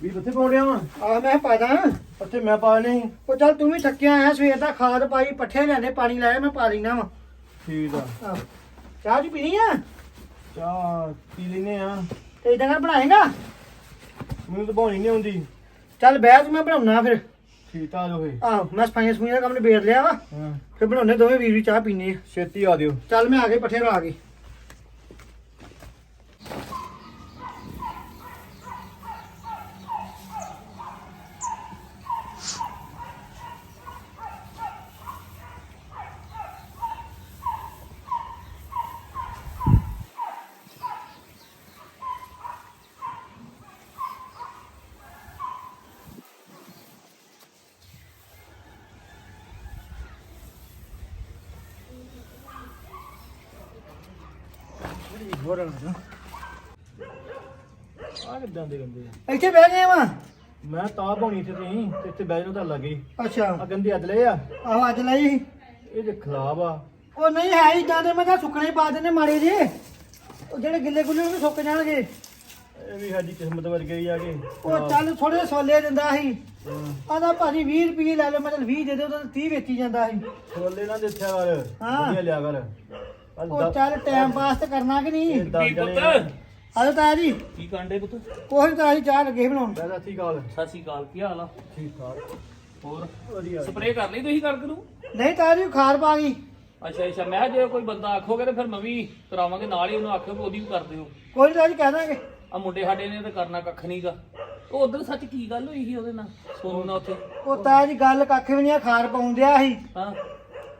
ਵੀ ਕਿੱਥੇ ਪਾਉਣਿਆ ਵਾ ਆ ਮੈਂ ਪਾ ਦਾਂ। ਉੱਥੇ ਮੈਂ ਪਾ ਨਹੀਂ। ਉਹ ਚੱਲ ਤੂੰ ਵੀ ਥੱਕਿਆ ਆਇਆ ਸਵੇਰ ਦਾ, ਖਾਦ ਪਾਈ, ਪੱਠੇ ਲਿਆਂਦੇ, ਪਾਣੀ ਲਾਇਆ, ਮੈਂ ਪਾ ਲੈਣਾ ਵਾ। ਠੀਕ ਆ। ਆਹ, ਚਾਹ ਜੀ ਪੀਣੀ ਆ? ਚਾਹ ਪੀ ਲੈਨੇ ਆ। ਤੇ ਇਦਾਂ ਨਾਲ ਬਣਾਏਗਾ? ਮੈਨੂੰ ਤਾਂ ਬਣਾਉਣੀ ਨਹੀਂ ਆਉਂਦੀ। ਚੱਲ ਬਹਿ ਤੂੰ, ਮੈਂ ਬਣਾਉਣਾ ਫਿਰ। ਠੀਕ ਆ ਜੋ ਫੇ। ਆਹੋ ਮੈਂ ਸਫਾਈਆਂ ਸਫੂਈਆਂ ਦਾ ਕੰਮ ਨਿਬੇੜ ਲਿਆ ਵਾ, ਹਾਂ ਫਿਰ ਬਣਾਉਣੇ ਦੋਵੇਂ ਵੀਰ ਵੀ ਚਾਹ ਪੀਣੇ ਆ। ਛੇਤੀ ਆ ਦਿਓ। ਚੱਲ ਮੈਂ ਆ ਗਏ, ਪੱਠੇ ਲਾ ਗਏ। ਹੋਰ ਨਾ ਆ ਕਿੱਦਾਂ ਦੇ ਗੰਦੇ ਆ। ਇੱਥੇ ਬਹਿ ਗਏ ਵਾ। ਮੈਂ ਤਾਂ ਪਾਉਣੀ ਇੱਥੇ ਤੁਸੀਂ ਤੇ ਇੱਥੇ ਬਹਿ ਜਾਓ ਤਾਂ ਲੱਗੇ। ਅੱਛਾ ਆ ਗੰਦੇ ਅੱਜ ਲਏ ਆ। ਆਹੋ ਅੱਜ ਲਈ। ਇਹ ਤੇ ਖਰਾਬ ਆ। ਉਹ ਨਹੀਂ ਹੈ ਇਦਾਂ ਦੇ, ਮੈਂ ਤਾਂ ਸੁੱਕਣੇ ਪਾ ਦੇਣੇ ਮਾੜੇ ਜੇ, ਉਹ ਜਿਹੜੇ ਗਿੱਲੇ ਗੁੱਲੇ ਉਹ ਸੁੱਕ ਜਾਣਗੇ। ਇਹ ਵੀ ਸਾਡੀ ਕਿਸਮਤ ਵਰਗੇ ਹੀ ਆ ਗਏ। ਉਹ ਚੱਲ ਥੋੜੇ ਸੋਲੇ ਦਿੰਦਾ ਸੀ, ਹਾਂ। ਆਦਾ ਭਾਜੀ 20 ਰੁਪਏ ਲੈ ਲਓ, ਮਤਲਬ 20 ਦੇ ਦੇ, ਉਹਦਾ 30 ਵੇਚੀ ਜਾਂਦਾ ਸੀ। ਛੋਲੇ ਨਾ ਦੇਖਿਆ ਕਰ। ਹਾਂ। ਵਧੀਆ ਲਿਆ ਕਰ। ਉਹ ਚੱਲ ਟਾਈਮ ਪਾਸ ਤੇ ਕਰਨਾ ਕਿ ਨਹੀਂ। ਕੀ ਪੁੱਤ ਆਜੋ ਤਾਇਆ ਜੀ। ਕੀ ਕਾਂਡੇ ਪੁੱਤ? ਕੋਈ ਨੀ ਤਾਇਆ ਜੀ, ਚਾਹ ਲੱਗੇ ਸੀ ਬਣਾਉਣ। ਪਹਿਲਾਂ ਠੀਕ ਹਾਲ। ਸਤਿ ਸ਼੍ਰੀ ਅਕਾਲ, ਕੀ ਹਾਲ ਆ? ਠੀਕ ਠਾਕ ਹੋਰ ਵਧੀਆ। ਸਪਰੇਅ ਕਰ ਲਈ ਤੁਸੀਂ ਕਣਕ ਨੂੰ? ਨਹੀਂ ਤਾਇਆ ਜੀ ਖਾਰ ਪਾ ਗਈ। ਅੱਛਾ ਅੱਛਾ, ਮੈਂ ਕਿਹਾ ਜੇ ਕੋਈ ਬੰਦਾ ਆਖੋਗੇ ਤੇ ਫਿਰ ਮੈਂ ਵੀ ਕਰਾਵਾਂਗੇ ਨਾਲ ਹੀ, ਉਹਨੂੰ ਆਖਿਓ ਵੀ ਉਹਦੀ ਵੀ ਕਰ ਦਿਓ। ਕੋਈ ਨੀ ਤਾਇਆ ਜੀ ਕਹਿ ਦਾਂਗੇ। ਆ ਮੁੰਡੇ ਸਾਡੇ ਨੇ ਤੇ ਕਰਨਾ ਕੱਖ ਨਹੀਂਗਾ। ਉਹ ਉਧਰ ਸੱਚ ਕੀ ਗੱਲ ਹੋਈ ਸੀ ਉਹਦੇ ਨਾਲ, ਸੋਨੂ ਨਾਲ ਉੱਥੇ? ਉਹ ਤਾਇਆ ਜੀ ਗੱਲ ਕੱਖ ਵੀ ਨਹੀਂ, ਖਾਰ ਪਾਉਣ ਦਿਆ ਸੀ। ਹਾਂ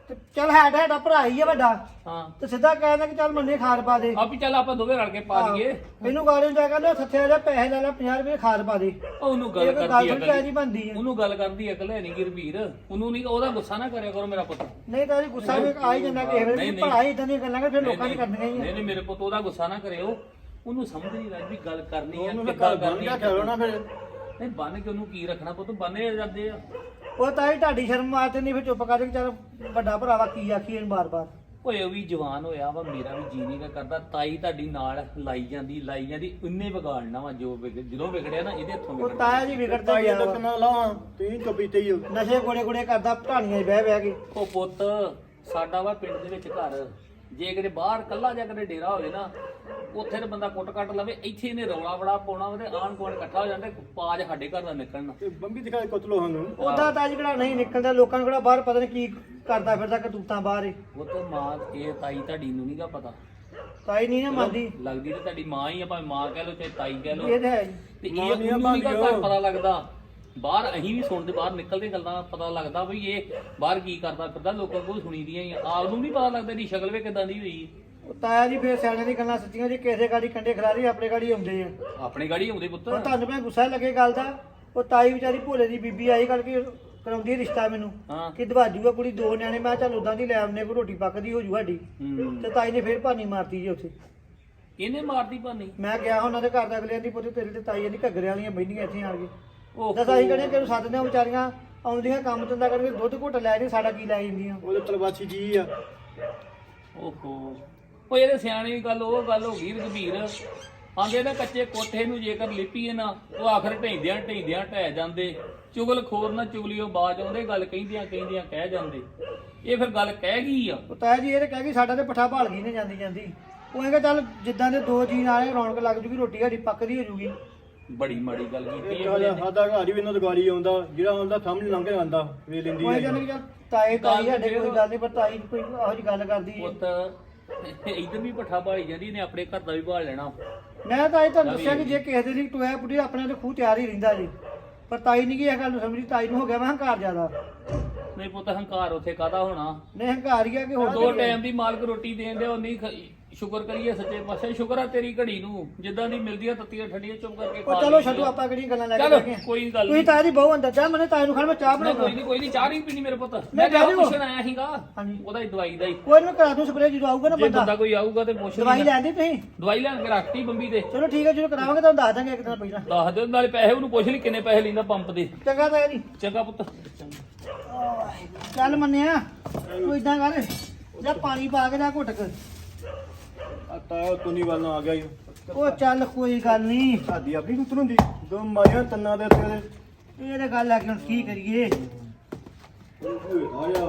ਤੇ ਚੱਲ ਸਾਡਾ ਭਰਾ ਹੀ ਆ ਵੱਡਾ, ਹਾਂ, ਤੇ ਸਿੱਧਾ ਕਹਿੰਦਾ ਕਿ ਚੱਲ ਮੰਨੇ ਖਾਰ ਪਾ ਦੇ। ਆ ਵੀ ਚੱਲ ਆਪਾਂ ਦੋਵੇਂ ਰਲ ਕੇ ਪਾ ਦਈਏ। ਇਹਨੂੰ ਗਾੜੀ ਜਾ ਕੇ ਸੱਥੇ ਦੇ ਪੈਸੇ ਲੈ ਲੈ, 50 ਰੁਪਏ ਖਾਰ ਪਾ ਦੇ। ਉਹ ਉਹਨੂੰ ਗੱਲ ਇਹ ਕੋਈ ਗੱਲ ਕਰਦੀ ਥੋੜੀ ਚਾਹੀਦੀ ਅਕਲ, ਬਣਦੀ ਹੈ। ਉਹਨੂੰ ਗੱਲ ਕਰਦੀ ਅਕਲ ਹੈ ਨਹੀਂ ਗਿਰਵੀਰ। ਉਹਨੂੰ ਨਹੀਂ, ਉਹਦਾ ਗੁੱਸਾ ਨਾ ਕਰਿਆ ਕਰੋ ਮੇਰਾ ਪੁੱਤ। ਨਹੀਂ ਤਾਇਆ ਜੀ ਗੁੱਸਾ ਵੀ ਆ ਹੀ ਜਾਂਦਾ ਕਿਸੇ ਵੇਲੇ, ਨਹੀਂ, ਭਰਾ ਹੀ ਇਦਾਂ ਦੀਆਂ ਗੱਲਾਂ ਕਰ ਫਿਰ ਲੋਕਾਂ ਦੀ ਕਰਨੀਆਂ ਹੀ ਨਹੀਂ ਆ। ਨਹੀਂ ਮੇਰੇ ਪੁੱਤ, ਉਹਦਾ ਗੁੱਸਾ ਨਾ ਕਰਿਓ। ਉਹਨੂੰ ਸਮਝ ਨਹੀਂ ਲੱਗਦੀ ਗੱਲ ਕਰਨੀ ਆ ਉਹਨੂੰ ਕਿੱਦਾਂ ਤਾਂ ਕਰਨੀ ਆ। ਕਰੋ ਨਾ ਫਿਰ। ਨਹੀਂ ਬੰਨ ਕੇ ਉਹਨੂੰ ਕੀ ਰੱਖਣਾ ਪੁੱਤ, ਬੰਨੇ ਜਾਂਦੇ ਆ। ਉਹ ਤਾਂ ਹੀ ਤੁਹਾਡੀ ਸ਼ਰਮ ਮਾਰਦੇ ਨਹੀਂ, ਫਿਰ ਚੁੱਪ ਕਰ ਦੇ, ਚੱਲ ਵੱਡਾ ਭਰਾਵਾ ਕੀ ਆਖੀ ਇਹਨੂੰ ਬਾਰ-ਬਾਰ। ਓਏ ਉਹ ਵੀ ਜਵਾਨ ਹੋਇਆ ਵਾ, ਮੇਰਾ ਵੀ ਜੀ ਨਹੀਂ ਕਰਦਾ। ਤਾਈ ਤੁਹਾਡੀ ਨਾਲ ਲਾਈ ਜਾਂਦੀ ਉਹਨੇ ਵਿਗਾੜਨਾ ਵਾ। ਜਦੋਂ ਵਿਗੜਿਆ ਨਾ ਇਹਦੇ ਹੱਥੋਂ ਉਹ ਵਿਗੜਨਾ। ਤਾਇਆ ਜੀ ਵਿਗੜਦਾ ਤਾਈ ਗਿਆ ਦਾ ਵਾ। ਕਿੰਨਾ ਲਾਵਾਂ ਤੁਸੀਂ ਕਪੀਤੇ ਹੀ ਹੋ। ਨਸ਼ੇ ਗੋੜੇ ਕਰਦਾ, ਢਾਣੀਆਂ 'ਚ ਬਹਿ ਬਹਿ ਕੇ। ਉਹ ਪੁੱਤ ਸਾਡਾ ਵਾ ਪਿੰਡ ਦੇ ਵਿੱਚ ਘਰ, ਜੇ ਕਿਤੇ ਬਾਹਰ ਕੱਲਾ ਜਾ ਕੇ ਡੇਰਾ ਹੋਵੇ ਨਾ, ਉੱਥੇ ਤੇ ਬੰਦਾ ਕੁੱਟ ਕੱਟ ਲਵੇ, ਇੱਥੇ ਇਹਨੇ ਰੌਲਾ ਬੜਾ ਪਾਉਣਾ ਵਾ ਤੇ ਆਣ ਕੋਣ ਇਕੱਠਾ ਹੋ ਜਾਂਦਾ, ਪਾਜ ਸਾਡੇ ਘਰ ਦਾ ਨਿਕਲਣਾ। ਤੇ ਬੰਬੀ ਦਿਖਾ ਕੁੱਤਲੋ ਸਾਨੂੰ। ਉਹਦਾ ਤਾਂ ਅੱਜ ਕਿਹੜਾ ਨਹੀਂ ਨਿਕਲਦਾ, ਲੋਕਾਂ ਨੂੰ ਕਿਹੜਾ ਬਾਹਰ ਪਤਾ ਨਹੀਂ ਕੀ ਕਰਦਾ ਫਿਰਦਾ, ਕਰਤੂਤਾਂ ਬਾਹਰ ਹੀ। ਉਹ ਤੇ ਮਾਂ ਇਹ ਤਾਈ ਤੁਹਾਡੀ ਨੂੰ ਨਹੀਂਗਾ ਪਤਾ। ਤਾਈ ਨਹੀਂ ਨਾ ਮੰਨਦੀ। ਲੱਗਦੀ ਤੇ ਤੁਹਾਡੀ ਮਾਂ ਹੀ ਆ, ਭਾਵੇਂ ਮਾਂ ਕਹਿ ਲਓ ਚਾਹੇ ਤਾਈ ਕਹਿ ਲਓ। ਇਹ ਤਾਂ ਹੈ ਜੀ। ਤੇ ਮਾਂ ਇਹ ਨੀ ਆ ਉਹਨੂੰ ਨੀ ਗਾ ਭਾਂਦੀ ਉਹ। ਪਤਾ ਲੱਗਦਾ। ਬਾਹਰ ਅਸੀਂ ਵੀ ਸੁਣਦੇ, ਬਾਹਰ ਨਿਕਲਦੇ ਗੱਲਾਂ ਪਤਾ ਲੱਗਦਾ ਵੀ ਇਹ ਬਾਹਰ ਕੀ ਕਰਦਾ ਫਿਰਦਾ, ਲੋਕਾਂ ਕੋਲ ਸੁਣੀ ਦੀਆਂ ਹੀ ਆ। ਆਪ ਨੂੰ ਨਹੀਂ ਪਤਾ ਲੱਗਦਾ ਇਹਦੀ ਸ਼ਕਲ ਵੇ ਕਿਦਾਂ ਦੀ ਹੋਈ। ਉਹ ਤਾਇਆ ਜੀ ਫੇਰ ਸਿਆਣੇ ਦੀ ਗੱਲਾਂ ਸੱਚੀਆਂ ਜੀ, ਕਿਸੇ ਗਾੜੀ ਕੰਡੇ ਖਰਾਰੀ ਆਪਣੇ ਗਾੜੀ ਆਉਂਦੇ ਆ। ਆਪਣੇ ਗਾੜੀ ਆਉਂਦੇ ਪੁੱਤ। ਹੁਣ ਤੁਹਾਨੂੰ ਮੈਂ ਗੁੱਸਾ ਲੱਗੇ ਗੱਲ ਦਾ। ਉਹ ਤਾਈ ਵਿਚਾਰੀ ਭੋਲੇ ਦੀ ਬੀਬੀ ਆਈ ਕਰਕੇ ਕਰਾਉਂਦੀ ਰਿਸ਼ਤਾ ਮੈਨੂੰ ਹਾਂ ਕਿ ਦਵਾਜੂਗਾ ਕੁੜੀ, 2 ਨਿਆਣੇ। ਮੈਂ ਕਿਹਾ ਚੱਲ ਉਦਾਂ ਦੀ ਲੈ ਆਉਨੇ, ਕੋਈ ਰੋਟੀ ਪੱਕਦੀ ਹੋ ਜੂ ਸਾਡੀ। ਹੂੰ। ਤੇ ਤਾਈ ਨੇ ਫੇਰ ਭਾਨੀ ਮਾਰਤੀ ਜੀ ਉੱਥੇ। ਇਹਨੇ ਮਾਰਦੀ ਭਾਨੀ। ਮੈਂ ਗਿਆ ਉਹਨਾਂ ਦੇ ਘਰ ਦਾ, ਅਗਲੇ ਦੀ ਪੁੱਤ ਤੇਰੇ ਤੇ ਤਾਈ ਦੀ ਘੱਗਰੇ ਵਾਲੀਆਂ ਬੈਠੀਆਂ ਇੱਥੇ ਆਣ ਕੇ। ਉਹ ਦੱਸ ਅਸੀਂ ਕਹਿੰਦੇ ਕਿ ਸੱਦਦੇ ਆ, ਵਿਚਾਰੀਆਂ ਆਉਂਦੀਆਂ ਕੰਮ ਧੰਦਾ ਕਰਕੇ ਦੁੱਧ ਘੁੱਟ ਲੈ ਨਹੀਂ, ਸਾਡਾ ਕੀ ਲੈ ਜਾਂਦੀਆਂ। ਉਹਦੇ ਤਲਵਾਸੀ ਜੀ ਆ। ਓਹੋ, ਉਹ ਇਹਦੇ ਸਿਆਣੇ ਦੀ ਗੱਲ, ਉਹ ਗੱਲ ਹੋ ਗਈ ਰਘਬੀਰ। ਆਂਦੇ ਨਾ ਕੱਚੇ ਕੋਠੇ ਨੂੰ ਜੇਕਰ ਲਿਪੀਏ ਨਾ, ਉਹ ਆਖਰ ਢੈਂਦਿਆਂ ਢਹਿ ਜਾਂਦੇ। ਚੁਗਲ ਖੋਰ ਨਾ ਚੁਗਲੀਓ ਬਾਜ ਆਉਂਦੇ, ਗੱਲ ਕਹਿੰਦਿਆਂ ਕਹਿ ਜਾਂਦੇ। ਇਹ ਫਿਰ ਗੱਲ ਕਹਿ ਗਈ ਆ। ਉਹ ਤਾਇਆ ਜੀ ਇਹ ਤਾਂ ਕਹਿ ਗਈ ਸਾਡਾ ਤੇ ਪੱਠਾ ਭਾਲ ਗਈ ਨੇ ਜਾਂਦੀ ਜਾਂਦੀ। ਉਹ ਕਹਿੰਦਾ ਚੱਲ ਜਿੱਦਾਂ ਦੇ 2 ਜੀ ਨਾਲੇ ਰੌਣਕ ਲੱਗ ਜੂਗੀ, ਰੋਟੀ ਸਾਡੀ ਪੱਕਦੀ ਹੋ ਜੂਗੀ। ਬੜੀ ਮਾੜੀ ਗੱਲ ਕੀਤੀ ਇੱਕ ਸਾਡਾ ਘਰ ਹੀ ਵੀ ਇਹਨਾਂ ਤੋਂ ਗਾਲੀ ਆਉਂਦਾ, ਜਿਹੜਾ ਆਉਂਦਾ ਸਾਹਮਣੇ ਲੰਘ ਜਾਂਦਾ ਵੇ ਲੈਂਦੀ ਉਹ ਆ। ਕਹਿੰਦੇ ਕਿ ਚੱਲ ਤਾਏ ਤਾਈ ਸਾਡੇ ਕੋਈ ਗੱਲ ਨਹੀਂ, ਪਰ ਤਾਈ ਕੋਈ ਇਹੋ ਜਿਹੀ ਗੱਲ ਕਰਦੀ ਹੈ। ਪੁੱਤ ਇਧਰ ਵੀ ਪੱਠਾ ਭਾਲੀ ਜਾਂਦੀ, ਨੇ ਆਪਣੇ ਘਰ ਦਾ ਵੀ ਭਾਲ ਲੈਣਾ। ਮੈਂ ਤਾਂ ਇਹ ਤੁਹਾਨੂੰ ਦੱਸਿਆ ਕਿ ਜੇ ਕਿਸੇ ਦੇ ਲਈ ਟੋਇਆ ਪੁੱਟੀ, ਆਪਣੇ ਤੇ ਖੂਹ ਤਿਆਰ ਹੀ ਰਹਿੰਦਾ ਜੀ। ਪਰ ਤਾਈ ਨਹੀਂ ਕੀ ਇਹ ਗੱਲ ਨੂੰ ਸਮਝੀ। ਤਾਈ ਨੂੰ ਹੋ ਗਿਆ ਮੈਂ ਹੰਕਾਰ ਜ਼ਿਆਦਾ। ਨਹੀਂ ਪੁੱਤ ਹੰਕਾਰ ਉੱਥੇ ਕਾਹਦਾ ਹੋਣਾ। ਨਹੀਂ ਹੰਕਾਰ ਹੀ ਆ ਕਿ ਹੋਰ 2 ਟਾਈਮ ਦੀ ਮਾਲਕ ਰੋਟੀ ਦੇਣ ਦੇ, ਉਹ ਨਹੀਂ ਸ਼ੁਕਰ ਕਰੀਏ ਸੱਚੇ ਪਾਸੇ। ਸ਼ੁਕਰ ਆ ਤੇਰੀ ਘੜੀ ਨੂੰ, ਜਿੱਦਾਂ ਦੀ ਮਿਲਦੀ ਆ ਤੱਤੀਆਂ ਠੰਡੀਆਂ ਚੁੱਪ ਕਰਕੇ ਉਹ ਚਲੋ ਛੱਡੋ, ਆਪਾਂ ਕਿਹੜੀਆਂ ਗੱਲਾਂ ਲੈ ਕੇ ਚਲੋ ਬੈਠੇ ਹਾਂ। ਕੋਈ ਗੱਲ ਤੁਸੀਂ ਨਹੀਂ। ਤਾਇਆ ਜੀ ਬਹੁ ਅੰਦਰ ਜਾ, ਮੈਨੇ ਤਾਏ ਨੂੰ ਖਾਣ ਮੈਂ ਚਾਹ ਬਣਾਉਣਾ। ਕੋਈ ਨਹੀਂ ਚਾਹ ਨਹੀਂ ਪੀਣੀ ਮੇਰੇ ਪੁੱਤ। ਮੈਂ ਮੈਂ ਕਹਿ ਦਿਓ। ਪੁੱਛਣ ਆਇਆ ਸੀਗਾ ਹਾਂਜੀ। ਉਹਦਾ ਹੀ ਦਵਾਈ ਦਾ ਹੀ। ਕੋਈ ਨੀ, ਮੈਂ ਕਰਾ ਦੂੰ ਸਪਰੇਅ ਜਦੋਂ ਆਊਗਾ ਨਾ ਜੇ ਬੰਦਾ। ਬੰਦਾ ਕੋਈ ਆਊਗਾ ਤੇ ਪੁੱਛ ਦਵਾਈ ਲੈਣਾ। ਲੈਂਦੀ ਤੁਸੀਂ? ਦਵਾਈ ਲੈਣ ਕੇ ਰੱਖਤੀ ਬੰਬੀ ਤੇ। ਚਲੋ ਠੀਕ ਹੈ, ਜਦੋਂ ਕਰਾਵਾਂਗੇ ਤੁਹਾਨੂੰ ਦੱਸ ਦਾਂਗੇ ਇੱਕ ਦਿਨ ਪਹਿਲਾਂ। ਦੱਸ ਦਿਓ, ਨਾਲੇ ਪੈਸੇ ਉਹਨੂੰ ਪੁੱਛ ਲਈ ਕਿੰਨੇ ਪੈਸੇ ਲੈਂਦਾ ਪੰਪ ਦੇ। ਚੰਗਾ ਤਾਇਆ ਜੀ। ਚੰਗਾ ਪੁੱਤ। ਚੱਲ ਮੰਨਿਆ, ਤੂੰ ਇਦਾਂ ਕਰ, ਜਾ ਪਾਣੀ ਪਾ ਕੇ ਜਾ ਘੁੱਟ ਕੇ। ਆ ਤਾਇਆ ਤੁਨੀ ਵੱਲ ਨੂੰ ਆ ਗਿਆ ਈ। ਉਹ ਚੱਲ ਕੋਈ ਗੱਲ ਨਹੀਂ। ਸਾਡੀ ਆਪਣੀ ਕੁੱਤਰ ਹੁੰਦੀ। ਦੋ ਮਾਰੀਆਂ ਤੰਨਾ ਦੇ ਤੇਰੇ ਇਹ ਤਾਂ ਗੱਲ ਆ ਕਿ ਹੁਣ ਕੀ ਕਰੀਏ। ਆ ਜਾ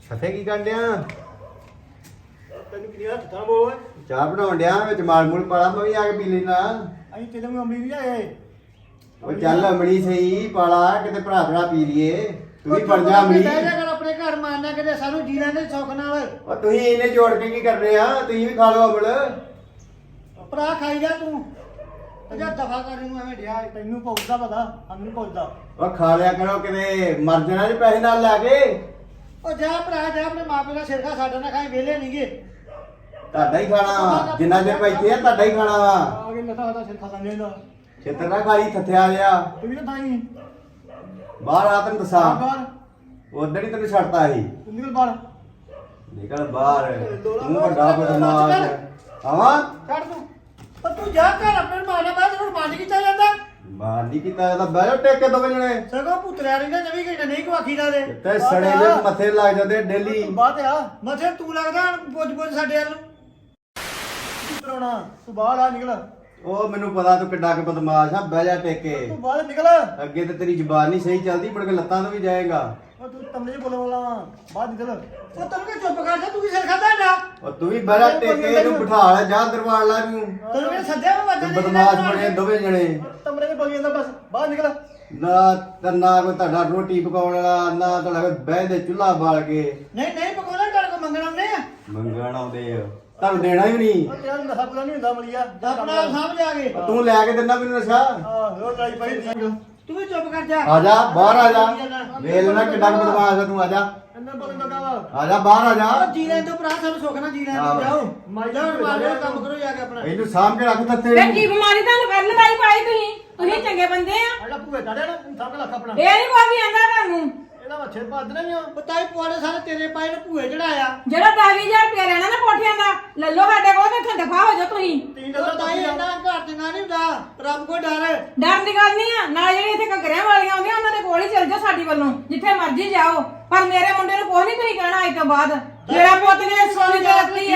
ਫਤਿਹ ਕੀ ਕਰਨ ਡਿਆ? ਤੈਨੂੰ ਕਿਹਾ ਥਾਂ ਬੋਲ ਚਾਹ ਬਣਾਉਣ ਡਿਆ ਵਿੱਚ ਮਾਲ ਮੂਲ ਪਾਲਾ ਮੈਂ ਵੀ ਆ ਕੇ ਪੀ ਲੈਣਾ। ਅਸੀਂ ਤੈਨੂੰ ਅੰਮੀ ਵੀ ਆਏ ਉਹ ਚੱਲ ਅਮਲੀ ਸਹੀ ਪਾਲਾ ਕਿਤੇ ਭਰਾ ਭਰਾ ਪੀ ਲਈਏ। ਤੂੰ ਵੀ ਪੜ ਜਾ ਅਮਲੀ। ਬਹਿ ਜਾ ਕਰ ਆਪਣੇ ਘਰ ਮਾਰਨਾ ਕਿਤੇ ਸਾਨੂੰ ਜੀ ਲੈਂਦੇ ਸੁੱਖ ਨਾਲ। ਉਹ ਤੁਸੀਂ ਇਹਨੇ ਜੋੜ ਕੇ ਕੀ ਕਰ ਰਹੇ ਆ? ਤੁਸੀਂ ਵੀ ਖਾ ਲਓ ਅਮਲ। ਭਰਾ ਖਾਈ ਜਾ ਤੂੰ ਅਜਾ ਦਫਾ ਕਰ ਇਹਨੂੰ ਐਵੇਂ ਡਿਆ। ਤੈਨੂੰ ਪਹੁੰਚਦਾ ਪਤਾ ਸਾਨੂੰ ਨਹੀਂ ਪਹੁੰਚਦਾ। ਉਹ ਖਾ ਲਿਆ ਕਰੋ ਕਿਤੇ ਮਰ ਜਾਣਾ ਜੇ ਪੈਸੇ ਨਾਲ ਲੈ ਕੇ। ਉਹ ਜਾ ਭਰਾ ਜਾ ਆਪਣੇ ਮਾਪੇ ਦਾ ਸਿਰ ਖਾ ਸਾਡਾ ਨਾ ਖਾਈ ਵਿਹਲੇ ਨਹੀਂਗੇ। ਤੁਹਾਡਾ ਹੀ ਖਾਣਾ ਵਾ ਜਿੰਨਾ ਚਿਰ ਬੈਠੇ ਆ ਤੁਹਾਡਾ ਹੀ ਖਾਣਾ ਵਾ। ਆ ਕੇ ਲਤਾ ਦਾ ਸਿਰ ਖਾ ਲੈਂਦੇ ਇਹਦਾ ਛੇਤਰ ਨਾ ਖਾਈ ਥੱਥਿਆ ਲਿਆ। ਤੂੰ ਵੀ ਤਾਂ ਹੀ ਬਾਹਰ ਆ ਤੈਨੂੰ ਦੱਸਾਂ ਬਾਹਰ ਉਧਰ ਹੀ ਤੈਨੂੰ ਛੱਡਤਾ ਸੀ। ਤੂੰ ਨਿਕਲ ਬਾਹਰ ਨਿਕਲ ਬਾਹਰ ਤੂੰ ਵੱਡਾ ਬਦਮਾਸ਼ ਆਵਾ। ਛੱਡ ਤੂੰ ਉਹ ਤੂੰ ਜਾ ਕਰ ਆਪਣੇ ਮਾਰਨਾ ਬਾਅਦ ਹੁਣ ਮੰਨ ਕੀਤਾ ਜਾਂਦਾ। ਬਾਹਰ ਨਹੀਂ ਕੀਤਾ ਇਹਦਾ ਬਹਿ ਜਾ ਟੇਕ ਕੇ ਦੋਵੇਂ ਜਣੇ। ਸਗੋਂ ਪੁੱਤਰਿਆ ਰਹਿੰਦਾ 24 ਘੰਟੇ ਨਹੀਂ ਕੋ ਆਖੀ ਦਾ ਦੇ ਤੇ ਸੜੇ ਦੇ ਮੱਥੇ ਲੱਗ ਜਾਂਦੇ ਡੇਲੀ। ਬਾਤ ਆ ਮਥੇ ਤੂੰ ਲੱਗਦਾ ਪੁੱਜ ਸਾਡੇ ਵੱਲ ਨੂੰ। ਤੂੰ ਤੂੰ ਬਾਹਰ ਆ ਨਿਕਲ ਉਹ ਮੈਨੂੰ ਪਤਾ ਤੂੰ ਕਿੱਡਾ ਕਿ ਬਦਮਾਸ਼ ਆ ਬਹਿ ਜਾ ਟੇਕ ਕੇ। ਤੂੰ ਬਾਹਰ ਨਿਕਲ ਅੱਗੇ ਤੇ ਤੇਰੀ ਜ਼ੁਬਾਨ ਨਹੀਂ ਸਹੀ ਚੱਲਦੀ ਮੁੜ ਕੇ ਲੱਤਾਂ ਤੋਂ ਵੀ ਜਾਏਗਾ। ਉਹ ਤੂੰ ਤਮਲੇ ਬੋਲਣ ਵਾਲਾ ਵਾ ਬਾਹਰ ਨਿਕਲ ਉਹ ਤੈਨੂੰ ਕਿ ਚੁੱਪ ਕਰ ਜਾ ਤੂੰ ਵੀ ਸਿਰ ਖਾਦਾ ਨਾ। ਉਹ ਤੂੰ ਵੀ ਬਹਿ ਜਾ ਟੇਕ ਕੇ ਇਹਨੂੰ ਬਿਠਾ ਲੈ ਜਾ ਦਰਬਾਰ ਲਾ ਨੂੰ। ਤੈਨੂੰ ਕਿ ਸੱਦਿਆ ਮੈਂ ਤੂੰ ਵੱਜਣ ਬਦਮਾਸ਼ ਬਣੇ ਦੋਵੇਂ ਜਣੇ। ਤਮਲੇ ਦੇ ਬੋਲੀ ਜਾਂਦਾ ਬਸ ਬਾਹਰ ਨਿਕਲ ਨਾ ਨਾ ਕੋਈ ਤੁਹਾਡਾ ਰੋਟੀ ਪਕਾਉਣ ਵਾਲਾ ਨਾ ਤੁਹਾਡਾ ਕੋਈ ਬਹਿ ਦੇ ਚੁੱਲ੍ਹਾ ਬਾਲ ਕੇ। ਨਹੀਂ ਨਹੀਂ ਪਕੋੜਾ ਕਰ ਕੋ ਮੰਗਣ ਆਉਂਦੇ ਆ। ਮੰਗਣ ਆਉਂਦੇ ਆ ਤੁਹਾਨੂੰ ਦੇਣਾ ਹੀ ਨਹੀਂ। ਉਹ ਤੇਰਾ ਨਸ਼ਾ ਪੂਰਾ ਨਹੀਂ ਹੁੰਦਾ ਮਲੀਆ ਆਪਣਾ ਸਮਝ ਆ ਗਏ। ਤੂੰ ਲੈ ਕੇ ਦਿੰਦਾ ਮੈਨੂੰ ਨਸ਼ਾ। ਆਹ ਰੋਡ ਲਾਈ ਪਈ ਤੂੰ ਵੀ ਚੁੱਪ ਕਰ ਜਾ। ਆ ਜਾ ਬਾਹਰ ਆ ਜਾ ਵੇਖ ਲੈਣਾ ਕਿੱਡਾ ਕੁ ਬਦਮਾਸ਼ ਆ ਤੂੰ। ਆ ਜਾ ਅੰਦਰ ਬੋਲਣ ਲੱਗਾ ਵਾ ਆ ਜਾ ਬਾਹਰ ਆ ਜਾ। ਉਹ ਜੀ ਲੈਣ ਤੋਂ ਭਰਾ ਸਾਨੂੰ ਸੁੱਖ ਨਾਲ ਜੀ ਲੈਣ ਆਹੋ। ਤੋਂ ਜਾਓ ਮਾਜਾ ਮਾਰਿਓ ਕੰਮ ਕਰੋ ਜਾ ਕੇ ਆਪਣਾ। ਇਹਨੂੰ ਸਾਂਭ ਕੇ ਰੱਖ ਤੱਤੇ ਤੇ ਕੀ ਬਿਮਾਰੀ ਤੁਹਾਨੂੰ ਕਰ ਲੜਾਈ ਪਾਈ ਤੁਸੀਂ ਚੰਗੇ ਬੰਦੇ ਆ। ਅੜਾ ਭੂਏ ਚੜਿਆ ਨਾ ਸਭ ਲੱਖ ਆਪਣਾ ਇਹ ਨਹੀਂ ਕੋਈ ਵੀ ਆਂਦਾ ਤੁਹਾਨੂੰ ਇਹਦਾ ਮੱਛੇ ਭੱਜ ਨਹੀਂ ਆ ਪਤਾਈ ਪੁਆੜੇ ਸਾਰੇ ਤੇਰੇ ਪਾਏ ਨੇ ਭੂਏ ਚੜਾਇਆ। ਜਿਹੜਾ 10,000 ਰੁਪਇਆ ਲੈਣਾ ਨਾ ਕੋਠਿਆਂ ਦਾ ਲੱਲੋ ਸਾਡੇ ਕੋਲ ਤੇ ਇੱਥੋਂ ਦਫਾ ਹੋ ਜਾਓ ਤੁਸੀਂ। ਤੀਨ ਉਹ ਦਾ ਤਾਈ ਇੰਨਾ ਘਰ ਚੰਗਾ ਨਹੀਂ ਹੁੰਦਾ ਰੱਬ ਕੋ ਡਰ। ਡਰਨ ਦੀ ਗੱਲ ਨਹੀਂ ਆ ਨਾਲ ਜਿਹੜੇ ਇੱਥੇ ਘੱਗਰਿਆਂ ਵਾਲੀਆਂ ਆਉਂਦੀਆਂ ਉਹਨਾਂ ਦੇ ਕੋਲ ਹੀ ਚੱਲ ਜਾਓ ਸਾਡੀ ਵੱਲੋਂ ਜਿੱਥੇ ਮਰਜ਼ੀ ਜਾਓ। ਪਰ ਮੇਰੇ ਮੁੰਡੇ ਨੂੰ ਕੋਈ ਨਹੀਂ ਤੁਸੀਂ ਕਹਿਣਾ ਅੱਜ ਤੋਂ ਬਾਅਦ। ਮੇਰਾ ਪੁੱਤ ਨੇ ਸੋਨੇ ਤੇ ਰੱਖੀ ਆ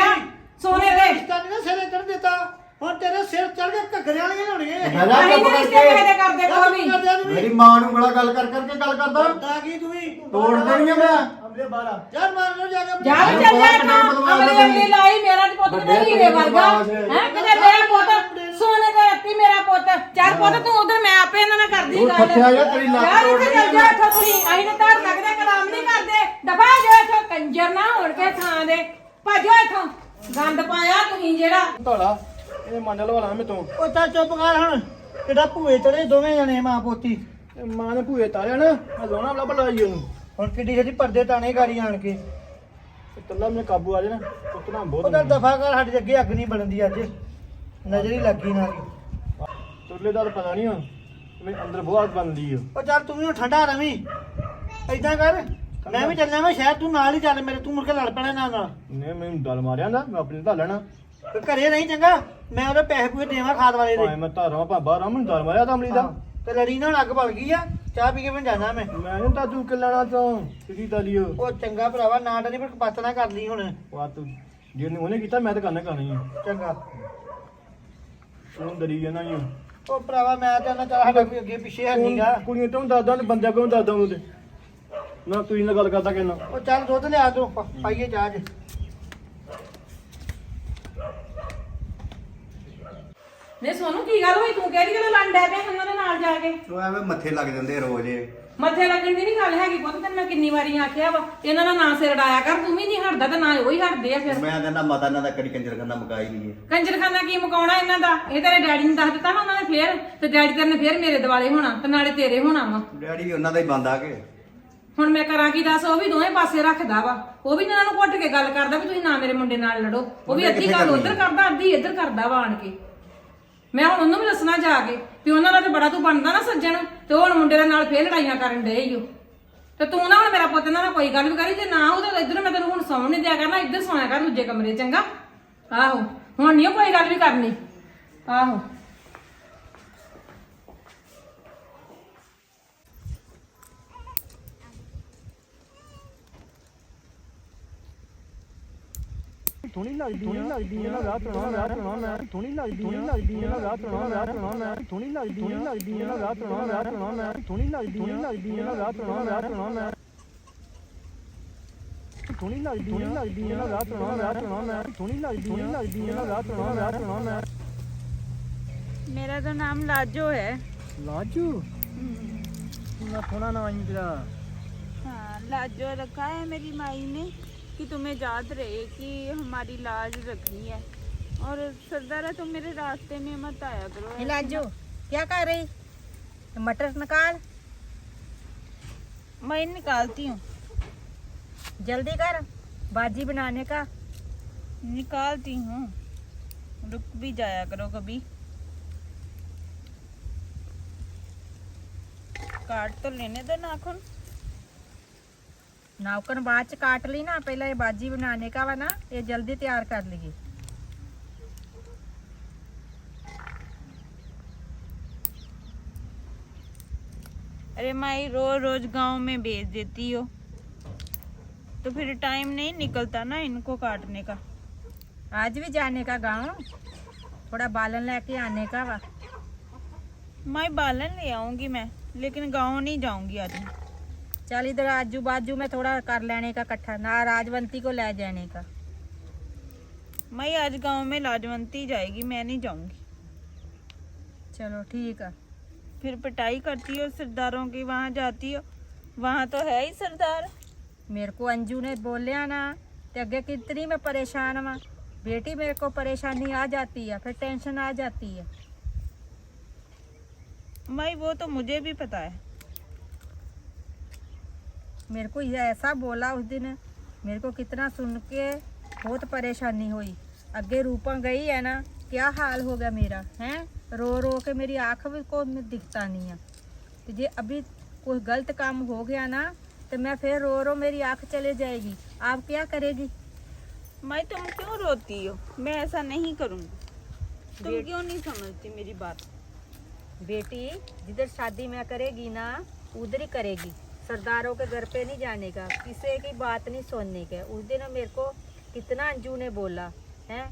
ਸੋਨੇ ਤੇ। ਰਿਸ਼ਤਾ ਨਹੀਂ ਨਾ ਸਿਰੇ ਚੜ ਦਿੱਤਾ ਹੁਣ ਤੇਰੇ ਸਿਰ ਚੜ ਕੇ ਘੱਗਰੇ ਵਾਲੀਆਂ ਹੋਣੀਆਂ। ਬਹਿ ਜਾ ਅਸੀਂ ਚੁੱਪ ਨਹੀਂ ਰਿਸ਼ਤੇ ਕਰਕੇ। ਮੇਰੇ ਕਰਦੇ ਕੋਈ ਵੀ। ਕਰਦਿਆਂ ਨੂੰ ਮੇਰੀ ਮਾਂ ਨੂੰ ਬੜਾ ਗੱਲ ਕਰ ਕਰਕੇ ਗੱਲ ਕਰਦਾ। ਤਾਂ ਕੀ ਤੂੰ ਵੀ ਤੋੜ ਦੇਣੀ ਆ ਮੈਂ। ਅਮਲੇ ਬਾਹਰ ਆ ਯਾਰ ਮਾਰ ਲਓ ਜਾ ਕੇ ਜਾ ਵੀ ਚੱਲ ਜਾ ਇੱਥੋਂ ਅਮਲੀ ਅਮਲੀ ਲਾਈ ਮੇਰਾ ਪੁੱਤ ਤੇ ਹੀਰੇ ਵਰਗਾ ਹੈ ਕਿਤੇ ਮੇਰਾ ਪੁੱਤ ਸੋਨੇ ਤੇ ਰੱਖੀ ਮੇਰਾ ਪੁੱਤ। ਚੱਲ ਪੁੱਤ ਤੂੰ ਉਧਰ ਮੈਂ ਆਪੇ ਇਹਨਾਂ ਨਾਲ ਕਰਦੀ ਉਹ ਗੱਲ। ਥੱਕਿਆ ਜਾ ਤੇਰੀ ਲੱਤ ਯਾਰ ਤੋੜ ਇੱਥੇ ਦੇਣੀ ਚੱਲ ਜਾ ਇੱਥੋਂ ਤੁਸੀਂ ਅਸੀਂ ਤਾਂ ਧਰ ਲੱਗਦੇ ਕਲਾਮ ਨਹੀਂ ਕਰਦੇ। ਦਫਾ ਜੋ ਇੱਥੋਂ ਕੰਜਰ ਨਾ ਹੋਣ ਕੇ ਥਾਂ ਦੇ ਭੱਜੋ ਇੱਥੋਂ ਗੰਦ ਪਾਇਆ ਤੁਸੀਂ ਜਿਹੜਾ। ਧਾਲਾ ਇਹ ਮੰਨ ਲਵਾਲਾ ਮੈਂ ਤੂੰ ਉਹ ਤਾਂ ਚੁੱਪ ਕਰ ਹੁਣ ਕਿਹੜਾ ਭੂਏ ਚੜੇ ਦੋਵੇਂ ਜਣੇ ਮਾਂ ਪੋਤੀ। ਮਾਂ ਨੇ ਭੂਏ ਤਾਰਿਆ ਨਾ ਮੈਂ ਲੋਣਾ ਬਲਾ ਬਲਾਈ ਉਹਨੂੰ ਹੁਣ ਕਿੱਡੀ ਛੇਤੀ ਪਰਦੇ ਤਾਣੇ ਗਾੜੀ ਆਣ ਕੇ। ਤੱਲਾ ਮੈਨੂੰ ਕਾਬੂ ਆ ਜਾਣਾ ਉਤਨਾ ਬਹੁਤ ਉਹਦਾ ਦਫਾ ਕਰ ਸਾਡੇ ਅੱਗੇ ਅੱਗ ਨਹੀਂ ਬਣਦੀ ਅੱਜ ਨਜ਼ਰ ਹੀ ਲੱਗੀ ਨਾ। ਤੁਰਲੇ ਦਾ ਤਾਂ ਪਤਾ ਨਹੀਂ ਹੁਣ ਮੈਂ ਅੰਦਰ ਬਹੁਤ ਬੰਦੀ ਆ ਉਹ ਚੱਲ ਤੂੰ ਵੀ ਹੁਣ ਠੰਡਾ ਰਵੀਂ ਏਦਾਂ ਕਰ ਮੈਂ ਵੀ ਚੱਲਣਾ ਮੈਂ ਸ਼ਾਇਦ ਤੂੰ ਨਾਲ ਹੀ ਚੱਲ ਮੇਰੇ ਤੂੰ ਮੁੜ ਕੇ ਲੜ ਪੈਣਾ ਨਾਲ। ਨੇ ਮੈਨੂੰ ਦਲ ਮਾਰਿਆ ਨਾ ਮੈਂ ਆਪਣੇ ਧਾਲ ਲੈਣਾ ਤੇ ਘਰੇ ਨਹੀਂ ਚੰਗਾ ਮੈਂ ਉਹਦੇ ਪੈਸੇ ਪੂਏ ਦੇਵਾਂ ਖਾਦ ਵਾਲੇ ਦੇ। ਭਾਵੇਂ ਮੈਂ ਧਾਰਾਂ ਭਾਂ ਬਾਹਰ ਆ ਮੈਨੂੰ ਦਲ ਮਾਰਿਆ ਤਾਂ ਅਮਲੀ ਦਾ ਤੇ ਲੜੀ ਨਾਲ ਅੱਗ ਬਲ ਗਈ ਆ ਚਾਹ ਪੀ ਕੇ ਮੈਂ ਜਾਣਾ ਮੈਂ। ਮੈਂ ਨਹੀਂ ਤਾਂ ਤੂੰ ਕਿ ਲੈਣਾ ਤੂੰ ਕਿਹਦੀ ਤਾਲੀ ਉਹ ਚੰਗਾ ਭਰਾਵਾ ਨਾ ਡਰੀ ਪਰ ਪੱਤ ਨਾ ਕਰ ਲਈ ਹੁਣ। ਵਾ ਤੂੰ ਜਿਹਨੇ ਉਹਨੇ ਕੀਤਾ ਮੈਂ ਤਾਂ ਕਰਨਾ ਕਰਨੀ ਆ ਚੰਗਾ ਤੂੰ ਡਰੀ ਜਾਣਾ ਹੀ ਉਹ ਭਰਾਵਾ ਮੈਂ ਤੇ ਨਾ ਚੱਲ ਸਾਡਾ ਕੋਈ ਅੱਗੇ ਪਿੱਛੇ ਹੈ ਨਹੀਂਗਾ। ਕੁੜੀਆਂ ਤੋਂ ਦੱਸਦਾ ਤੇ ਬੰਦਿਆਂ ਕੋਲ ਦੱਸਦਾ ਉਹਨੂੰ ਤੇ ਨਾ ਤੂੰ ਇਹਨਾਂ ਗੱਲ ਕਰਦਾ ਕਿੰਨਾ ਉਹ ਚੱਲ ਦੁੱਧ ਲਿਆ ਤੂੰ ਪਾਈਏ ਚਾਹ 'ਚ। ਨੇ ਸੋਨੂੰ ਕੀ ਗੱਲ ਹੋਈ ਤੂੰ ਕਿਹੜੀ ਗੱਲ ਲੰਡ ਡੈ ਪਿਆ ਉਹਨਾਂ ਦੇ ਨਾਲ ਜਾ ਕੇ। ਉਹ ਐਵੇਂ ਮੱਥੇ ਲੱਗ ਜਾਂਦੇ ਰੋਜ਼। ਮੱਥੇ ਲੱਗਣ ਦੀ ਨਹੀਂ ਗੱਲ ਹੈਗੀ ਪੁੱਤ ਤੈਨੂੰ ਮੈਂ ਕਿੰਨੀ ਵਾਰੀ ਆਖਿਆ ਵਾ ਇਹਨਾਂ ਦਾ ਨਾਂ ਸਿਰ ਡਾਇਆ ਕਰ ਤੂੰ ਵੀ ਨਹੀਂ ਹਟਦਾ ਤੇ ਨਾ ਉਹੀ ਹਟਦੇ ਆ ਫਿਰ। ਮੈਂ ਕਹਿੰਦਾ ਮਾਤਾ ਇਹਨਾਂ ਦਾ ਕੜੀ ਕੰਜਰਖਾਨਾ ਮੁਕਾਈ ਲਈਏ। ਕੰਜਰਖਾਨਾ ਕੀ ਮੁਕਾਉਣਾ ਇਹਨਾਂ ਦਾ ਇਹ ਤੇਰੇ ਡੈਡੀ ਨੂੰ ਦੱਸ ਦਿੱਤਾ ਨਾ ਉਹਨਾਂ ਨੇ ਫੇਰ ਤੇ ਡੈਡੀ ਤੇਰੇ ਨੇ ਫੇਰ ਮੇਰੇ ਦਿਵਾਲੇ ਹੋਣਾ ਤੇ ਨਾਲੇ ਤੇਰੇ ਹੋਣਾ ਵਾ। ਡੈਡੀ ਵੀ ਉਹਨਾਂ ਦਾ ਹੀ ਬੰਦਾ ਕੇ। ਹੁਣ ਮੈਂ ਕਰਾਂ ਕੀ ਦੱਸ ਉਹ ਵੀ ਦੋਵੇਂ ਪਾਸੇ ਰੱਖਦਾ ਵਾ ਉਹ ਵੀ ਇਹਨਾਂ ਨੂੰ ਘੁੱਟ ਕੇ ਗੱਲ ਕਰਦਾ ਵੀ ਤੁਸੀਂ ਨਾ ਮੇਰੇ ਮੁੰਡੇ ਨਾਲ ਲੜੋ। ਉਹ ਵੀ ਅੱਧੀ ਗੱਲ ਉਧਰ ਕਰਦਾ ਅੱਧੀ ਇੱਧਰ ਕਰਦਾ ਵਾ ਆਣ ਕੇ। ਮੈਂ ਹੁਣ ਉਹਨੂੰ ਵੀ ਦੱਸਣਾ ਜਾ ਕੇ ਵੀ ਉਹਨਾਂ ਦਾ ਤੇ ਬੜਾ ਤੂੰ ਬਣਦਾ ਨਾ ਸੱਜਣ ਤੇ ਹੁਣ ਮੁੰਡੇ ਦੇ ਨਾਲ ਫੇਰ ਲੜਾਈਆਂ ਕਰਨ ਡਏ ਈ ਓ। ਤੇ ਤੂੰ ਨਾ ਹੁਣ ਮੇਰਾ ਪੁੱਤ ਨਾਲ ਕੋਈ ਗੱਲ ਵੀ ਕਰੀ ਜੇ ਨਾ ਉਹਦੇ ਇੱਧਰ ਮੈਂ ਤੈਨੂੰ ਹੁਣ ਸੌਣ ਨਹੀਂ ਦਿਆ ਕਰਨਾ ਇੱਧਰ ਸੌਇਆ ਕਰ ਦੂਜੇ ਕਮਰੇ ਚੰਗਾ। ਆਹੋ ਹੁਣ ਨਹੀਂ ਕੋਈ ਗੱਲ ਵੀ ਕਰਨੀ। ਆਹੋ ਥੋੜੀ ਲੱਗਦੀ ਇਹਨਾਂ ਰਾਤ ਨਾ ਮੈਂ ਥੋੜੀ ਲੱਗਦੀ ਇਹਨਾਂ ਰਾਤ ਨਾ ਮੈਂ ਥੋੜੀ ਲੱਗਦੀ ਇਹਨਾਂ ਰਾਤ ਨਾ ਮੈਂ ਥੋੜੀ ਲੱਗਦੀ ਇਹਨਾਂ ਰਾਤ ਨਾ ਮੈਂ ਥੋੜੀ ਲੱਗਦੀ ਇਹਨਾਂ ਰਾਤ ਨਾ ਮੈਂ ਥੋੜੀ ਲੱਗਦੀ ਇਹਨਾਂ ਰਾਤ ਨਾ ਮੈਂ मेरा तो नाम लाजो है। ਲਾਜੂ ਨਾ ਥੋੜਾ ਨਾ ਆਈ ਤੇਰਾ हाँ, लाजो रखा है मेरी माई ने कि तुम्हें याद रहे कि हमारी लाज रखनी है। और सरदारा तुम मेरे रास्ते में मत आया करो। लाजो क्या कर रही? मटर निकाल, मैं निकालती हूँ, जल्दी कर, बाजी बनाने का। निकालती हूँ, रुक भी जाया करो कभी। काट तो लेने दो नाखून। नाखून बाद च काट ली ना, पहले ये बाजी बनाने का वा ना, ये जल्दी तैयार कर लीजिए। अरे माई रोज रोज गांव में भेज देती हो तो फिर टाइम नहीं निकलता ना इनको काटने का। आज भी जाने का गाँव, थोड़ा बालन लेके आने का वा। माई बालन ले आऊंगी मैं, लेकिन गांव नहीं जाऊंगी आज मैं। चल इधर आजू बाजू में थोड़ा कर लेने का इकट्ठा, ना राजवंती को ले जाने का। माई आज गांव में लाजवंती जाएगी, मैं नहीं जाऊंगी। चलो ठीक है। फिर पिटाई करती हो सरदारों की, वहाँ जाती हो, वहाँ तो है ही सरदार। मेरे को अंजू ने बोलिया ना, ते अगे कितनी मैं परेशान हुआ बेटी, मेरे को परेशानी आ जाती है, फिर टेंशन आ जाती है। माई वो तो मुझे भी पता है। मेरे को ये ऐसा बोला उस दिन, मेरे को कितना सुन के बहुत परेशानी हुई। अगे रूपा गई है ना, क्या हाल हो गया मेरा, हैं रो रो के मेरी आँख भी को दिखता नहीं है। तो ये अभी कोई गलत काम हो गया ना, तो मैं फिर रो रो मेरी आँख चले जाएगी। आप क्या करेगी? माई तुम क्यों रोती हो? मैं ऐसा नहीं करूँगी। तुम क्यों नहीं समझती मेरी बात? बेटी जिधर शादी में करेगी ना, उधर ही करेगी। सरदारों के घर पे नहीं जाने का, किसी की बात नहीं सुनने का। उस दिन मेरे को कितना अंजू ने बोला है,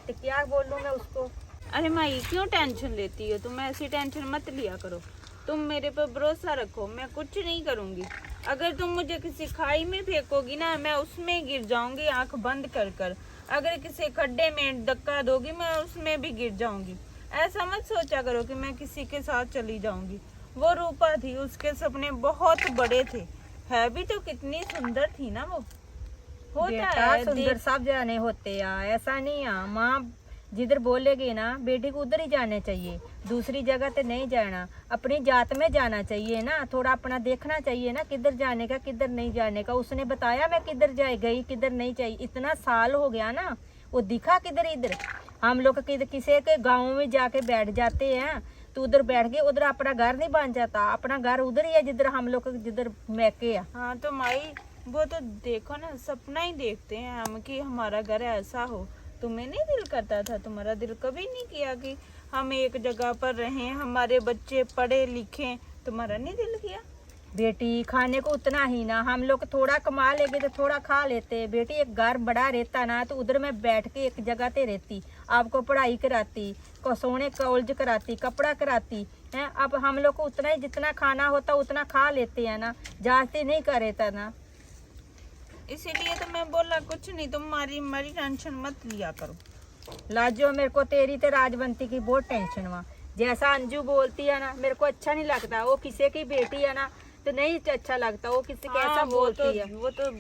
तो क्या बोलूँ मैं उसको? अरे माई क्यों टेंशन लेती हो? तुम ऐसी टेंशन मत लिया करो। तुम मेरे पर भरोसा रखो, मैं कुछ नहीं करूँगी। अगर तुम मुझे किसी खाई में फेंकोगी ना, मैं उसमें गिर जाऊंगी आंख बंद कर कर। अगर किसी खड्डे में धक्का दोगी, मैं उसमें भी गिर जाऊंगी। ऐसा मत सोचा करो कि मैं किसी के साथ चली जाऊंगी। वो रूपा थी, उसके सपने बहुत बड़े थे, है भी तो कितनी सुंदर थी ना वो। होता है सुंदर सब जाने होते हैं, ऐसा नहीं है। माँ जिधर बोलेगी ना बेटी को उधर ही जाने चाहिए, दूसरी जगह तो नहीं जाना। अपनी जात में जाना चाहिए ना, थोड़ा अपना देखना चाहिए ना, किधर जाने का किधर नहीं जाने का। उसने बताया मैं किधर जाए गई किधर नहीं चाहिए। इतना साल हो गया ना, वो दिखा किधर इधर। हम लोग किसी के गाँव में जाके बैठ जाते हैं, तो उधर बैठ के उधर अपना घर नहीं बन जाता। अपना घर उधर ही है जिधर हम लोग जिधर मैके है। हाँ तो माई वो तो देखो ना, सपना ही देखते हैं हम कि हमारा घर ऐसा हो। तुम्हें नहीं दिल करता था? तुम्हारा दिल कभी नहीं किया कि हम एक जगह पर रहें, हमारे बच्चे पढ़े लिखें? तुम्हारा नहीं दिल किया? बेटी खाने को उतना ही ना, हम लोग थोड़ा कमा लेंगे तो थोड़ा खा लेते। बेटी एक घर बड़ा रहता ना, तो उधर मैं बैठ के एक जगह पे रहती, आपको पढ़ाई कराती, को सोने कॉलेज कराती, कपड़ा कराती हैं। अब हम लोग को उतना ही जितना खाना होता उतना खा लेते हैं ना, जाते नहीं करे था ना। इसीलिए तो मैं बोला कुछ नहीं, तुम हमारी टेंशन मत लिया करो। लाजो मेरे को तेरी ते राजवंती की बहुत टेंशन हुआ। जैसा अंजू बोलती है ना, मेरे को अच्छा नहीं लगता। वो किसी की बेटी है ना, तो नहीं अच्छा लगता। वो किसी के ऐसा बोलती है, वो तो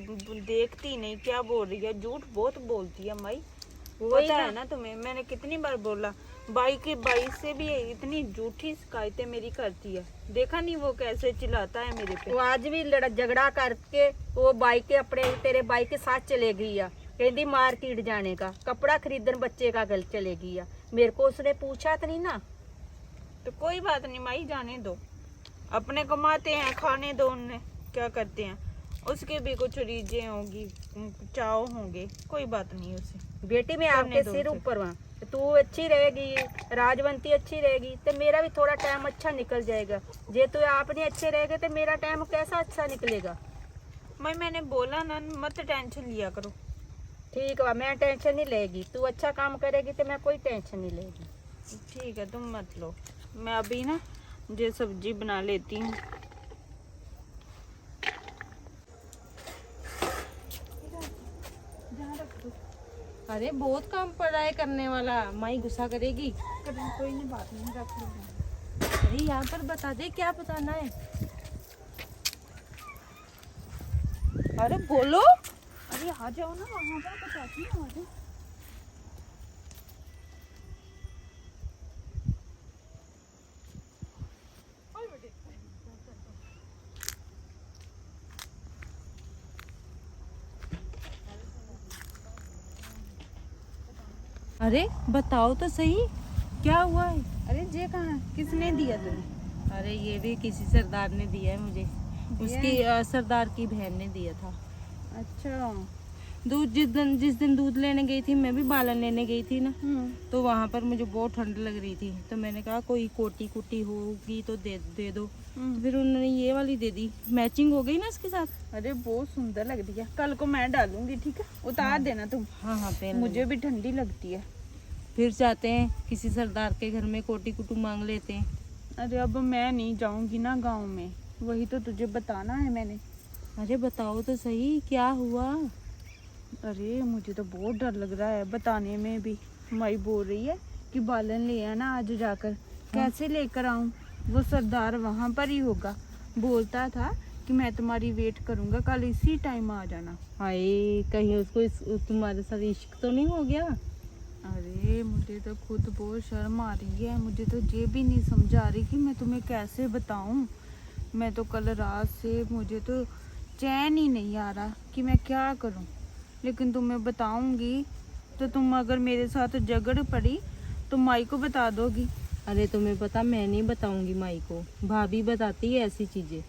देखती नहीं क्या बोल रही है, झूठ बहुत बोलती है माई। वही पता है ना तुम्हें, मैंने कितनी बार बोला। बाई के बाई से भी इतनी झूठी शिकायतें मेरी करती है। देखा नहीं वो कैसे चिल्लाता है मेरे पे। वो आज भी झगड़ा करके वो बाइक के अपने तेरे बाइक के साथ चले गई है, कहती मार्केट जाने का, कपड़ा खरीदन बच्चे का गल चले गई है। मेरे को उसने पूछा तो नहीं ना। तो कोई बात नहीं माई, जाने दो, अपने कमाते हैं, खाने दो उन्हें, क्या करते हैं। उसके भी कुछ रीजें होगी, चाव होंगे, कोई बात नहीं उसे। बेटी मैं आपके सिर ऊपर वहाँ, तू अच्छी रहेगी, राजवंती अच्छी रहेगी, तो मेरा भी थोड़ा टाइम अच्छा निकल जाएगा। जे तो आपने अच्छे रहेगा तो मेरा टाइम कैसा अच्छा निकलेगा? मैंने बोला ना, मत टेंशन लिया करो। ठीक है, मैं टेंशन नहीं लेगी। तू अच्छा काम करेगी तो मैं कोई टेंशन नहीं लेगी। ठीक है, तुम मत लो। मैं अभी ना ये सब्जी बना लेती हूँ। अरे बहुत काम पड़ रहा है करने वाला, माई गुस्सा करेगी। कोई नहीं, बात नहीं, रख लूँगा। अरे यहाँ पर बता दे क्या बताना है। अरे बोलो। अरे आ जाओ ना, वहाँ पर बताती हूँ। आ जाओ। अरे बताओ तो सही, क्या हुआ है? अरे ये कहाँ, किसने दिया तुम्हें? अरे ये भी किसी सरदार ने दिया है मुझे, उसकी सरदार की बहन ने दिया था। अच्छा। दूध जिस दिन दूध लेने गई थी, मैं भी बालन लेने गई थी ना, तो वहाँ पर मुझे बहुत ठंड लग रही थी, तो मैंने कहा कोई कोटी कुटी होगी तो दे दो। तो फिर उन्होंने ये वाली दे दी, मैचिंग हो गई ना इसके साथ। अरे बहुत सुंदर लग रही है, कल को मैं डालूंगी, ठीक है? उतार देना तुम। हाँ पहन मुझे भी ठंडी लगती है। फिर जाते हैं किसी सरदार के घर में, कोटी कुटू मांग लेते हैं। अरे अब मैं नहीं जाऊंगी ना गांव में, वही तो तुझे बताना है मैंने। अरे बताओ तो सही, क्या हुआ? अरे मुझे तो बहुत डर लग रहा है बताने में भी। माई बोल रही है कि बालन ले आना आज जाकर। कैसे लेकर आऊं? वो सरदार वहां पर ही होगा। बोलता था कि मैं तुम्हारी वेट करूंगा, कल इसी टाइम आ जाना। हाय, कहीं उसको तुम्हारे साथ इश्क तो नहीं हो गया? अरे मुझे तो खुद बहुत शर्म आ रही है। मुझे तो ये भी नहीं समझ आ रही कि मैं तुम्हें कैसे बताऊं। मैं तो कल रात से मुझे तो चैन ही नहीं आ रहा कि मैं क्या करूं। लेकिन तुम्हें बताऊंगी तो तुम अगर मेरे साथ झगड़ पड़ी तो माई को बता दोगी। अरे तुम्हें पता, मैं नहीं बताऊंगी माई को, भाभी बताती है ऐसी चीजें।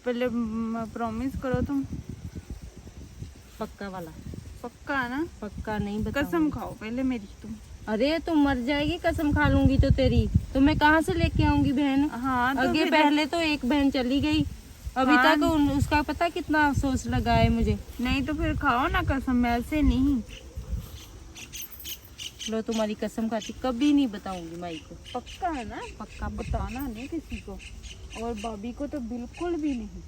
पहले प्रॉमिस करो तुम। पक्का वाला? पक्का है ना? पक्का नहीं बताऊंगी। कसम खाओ पहले मेरी तुम। अरे तुम मर जाएगी कसम खा लूंगी तो तेरी। तो मैं कहाँ से लेके आऊंगी बहन? हाँ तो आगे पहले तो एक बहन चली गई, अभी हाँ। तक उसका पता कितना अफसोस लगा है मुझे। नहीं तो फिर खाओ ना कसम, ऐसे नहीं। लो तुम्हारी कसम खाती, कभी नहीं बताऊंगी माई को। पक्का है ना? पक्का। बताना नहीं किसी को, और भाभी को तो बिल्कुल भी नहीं।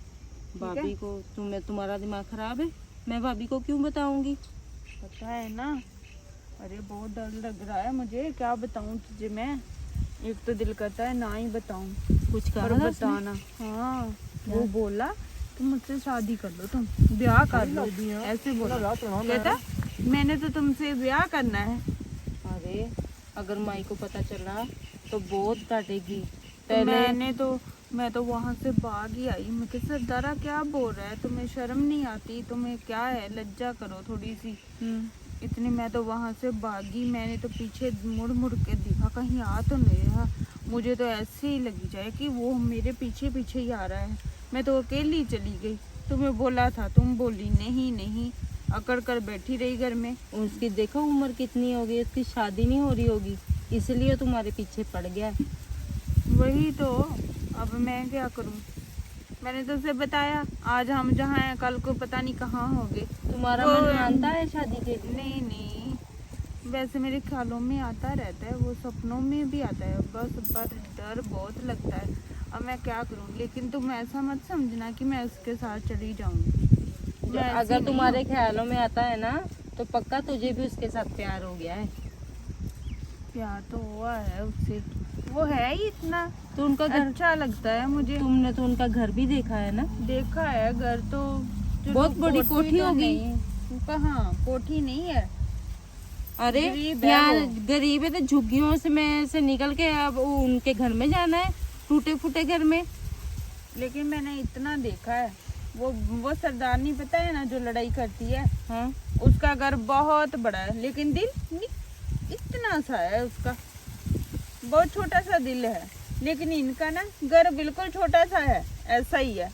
भाभी को? तुम्हारा दिमाग खराब है? मैं भाभी को क्यों बताऊंगी? पता है ना। अरे बहुत डर लग रहा है मुझे, क्या बताऊं तुझे मैं। एक तो दिल करता है ना ही बताऊं, कुछ कहा पर ना उसने? बताना। हाँ वो बोला कि मुझसे शादी कर लो, तुम ब्याह कर लो, ऐसे बोला। कहता मैंने तो तुमसे ब्याह करना है। अरे अगर माई को पता चला तो बहुत काटेगी। मैं तो वहाँ से भाग ही आई। मैं कि सरदारा क्या बोल रहा है, तुम्हें शर्म नहीं आती? तुम्हें क्या है, लज्जा करो थोड़ी सी। इतनी मैं तो वहाँ से भागी। मैंने तो पीछे मुड़ मुड़ के देखा कहीं आ तो नहीं रहा। मुझे तो ऐसे ही लगी जाए कि वो मेरे पीछे पीछे ही आ रहा है। मैं तो अकेली चली गई। तुम्हें बोला था, तुम बोली नहीं, अकड़ कर बैठी रही घर में। उसकी देखो उम्र कितनी हो गई, उसकी शादी नहीं हो रही होगी, इसलिए तुम्हारे पीछे पड़ गया है। वही तो, अब मैं क्या करूं? मैंने तो उसे बताया आज हम जहाँ हैं कल को पता नहीं कहाँ होंगे। तुम्हारा मन मानता है शादी के लिए? नहीं, वैसे मेरे ख्यालों में आता रहता है, वो सपनों में भी आता है, बस पर डर बहुत लगता है। अब मैं क्या करूं? लेकिन तुम ऐसा मत समझना कि मैं उसके साथ चली जाऊंगी। अगर तुम्हारे ख्यालों में आता है ना तो पक्का तुझे भी उसके साथ प्यार हो गया है। प्यार तो हुआ है उससे, वो है ही इतना तो उनका घर अच्छा लगता है मुझे। तुमने तो उनका घर भी देखा है ना? देखा है घर तो, बहुत बड़ी कोठी तो होगी। कहाँ कोठी नहीं है। अरे गरीब है यहाँ वो। गरीब है तो झुग्गियों से निकल के अब उनके घर में जाना है, टूटे फूटे घर में। लेकिन मैंने इतना देखा है, वो सरदार नहीं पता है ना जो लड़ाई करती है, हाँ उसका घर बहुत बड़ा है लेकिन दिल इतना सा है उसका, बहुत छोटा सा दिल है। लेकिन इनका ना घर बिल्कुल छोटा सा है, ऐसा ही है,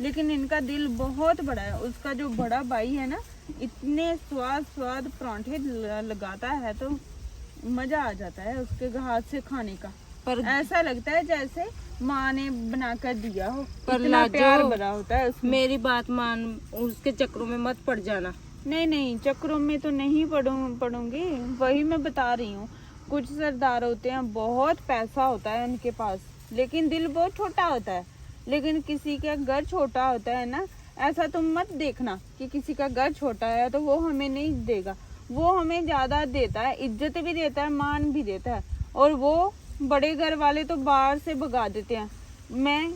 लेकिन इनका दिल बहुत बड़ा है। उसका जो बड़ा भाई है ना, इतने स्वाद परांठे लगाता है तो मजा आ जाता है उसके हाथ से खाने का। पर ऐसा लगता है जैसे माँ ने बना कर दिया हो, पर इतना लाजो, प्यार भरा होता है उसमें। मेरी बात मान, उसके चक्रों में मत पड़ जाना। नहीं नहीं, चक्रों में तो नहीं पड़ूंगी। वही मैं बता रही हूँ, कुछ सरदार होते हैं बहुत पैसा होता है उनके पास, लेकिन दिल बहुत छोटा होता है। लेकिन किसी का घर छोटा होता है ना, ऐसा तुम मत देखना कि किसी का घर छोटा है तो वो हमें नहीं देगा। वो हमें ज्यादा देता है, इज्जत भी देता है, मान भी देता है। और वो बड़े घर वाले तो बाहर से भगा देते हैं। मैं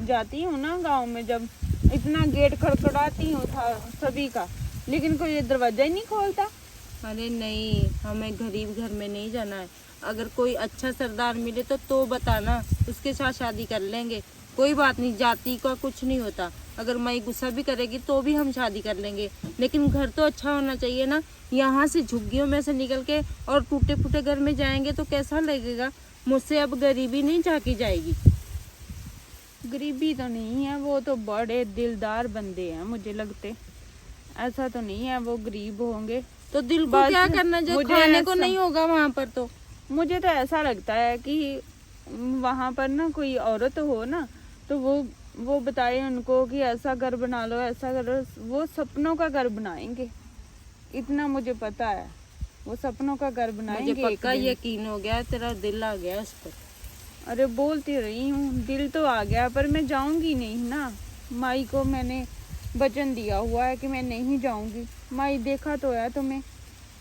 जाती हूँ ना गांव में, जब इतना गेट खड़खड़ाती हूँ सभी का, लेकिन कोई दरवाजा ही नहीं खोलता। अरे नहीं, हमें गरीब घर में नहीं जाना है। अगर कोई अच्छा सरदार मिले तो बताना, उसके साथ शादी कर लेंगे। कोई बात नहीं, जाति का कुछ नहीं होता। अगर माई गुस्सा भी करेगी तो भी हम शादी कर लेंगे, लेकिन घर तो अच्छा होना चाहिए ना। यहाँ से झुग्गियों में से निकल के और टूटे फूटे घर में जाएंगे तो कैसा लगेगा। मुझसे अब गरीबी नहीं झांकी जाएगी। गरीबी तो नहीं है, वो तो बड़े दिलदार बंदे हैं मुझे लगते। ऐसा तो नहीं है वो गरीब होंगे। तो दिल को बस क्या करना, जो मुझे खाने को ऐसा- नहीं होगा वहाँ पर तो। मुझे तो ऐसा लगता है कि वहाँ पर ना कोई औरत हो ना, तो वो बताए उनको कि ऐसा घर बना लो, ऐसा घर, वो सपनों का घर बनाएंगे। इतना मुझे पता है, वो सपनों का घर बनाएंगे। मुझे एक पक्का दिन। यकीन हो गया, तेरा दिल आ गया उस पर। अरे बोलती रही हूँ, दिल तो आ गया, पर मैं जाऊंगी नहीं ना। माई को मैंने वचन दिया हुआ है कि मैं नहीं जाऊंगी। माई देखा तो है तुम्हें,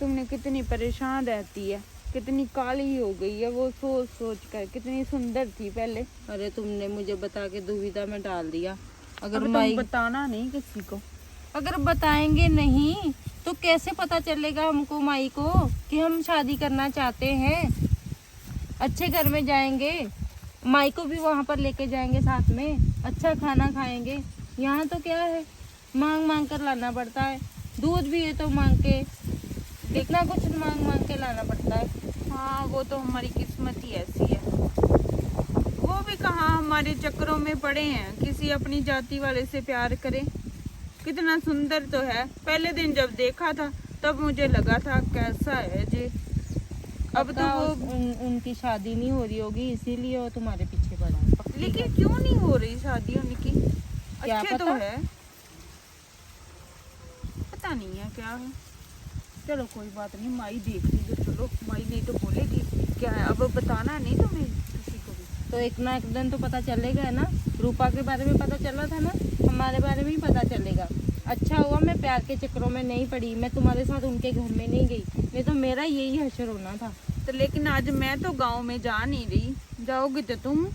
तुमने कितनी परेशान रहती है, कितनी काली हो गई है वो सोच सोच कर। कितनी सुंदर थी पहले। अरे तुमने मुझे बता के दुविधा में डाल दिया। अगर अब माई, तुम बताना नहीं किसी को। अगर बताएंगे नहीं तो कैसे पता चलेगा हमको माई को कि हम शादी करना चाहते हैं। अच्छे घर में जाएंगे, माई को भी वहाँ पर लेके जाएंगे साथ में, अच्छा खाना खाएंगे। यहाँ तो क्या है, मांग मांग कर लाना पड़ता है। दूध भी है तो मांग के, इतना कुछ मांग मांग के लाना पड़ता है। हाँ, वो तो हमारी किस्मत ही ऐसी है। वो भी कहाँ हमारे चक्करों में पड़े हैं, किसी अपनी जाति वाले से प्यार करें। कितना सुंदर तो है। पहले दिन जब देखा था तब मुझे लगा था कैसा है जी। अब तो वो उनकी शादी नहीं हो रही होगी, इसीलिए वो तुम्हारे पीछे पड़ा है। लेकिन क्यों नहीं हो रही शादी उनकी? क्या अच्छे तो पता? है, पता नहीं है क्या है। चलो कोई बात नहीं, माई देख ली तो चलो, माई नहीं तो बोलेगी क्या है। अब बताना नहीं तुम्हें किसी को भी। तो एक ना एक दिन तो पता चलेगा ना। रूपा के बारे में पता चला था ना, हमारे बारे में ही पता चलेगा। अच्छा हुआ मैं प्यार के चक्करों में नहीं पड़ी, मैं तुम्हारे साथ उनके घर में नहीं गई, नहीं तो मेरा यही हश्र होना था। तो लेकिन आज मैं तो गांव में जा नहीं रही। जाओगी तो तुम?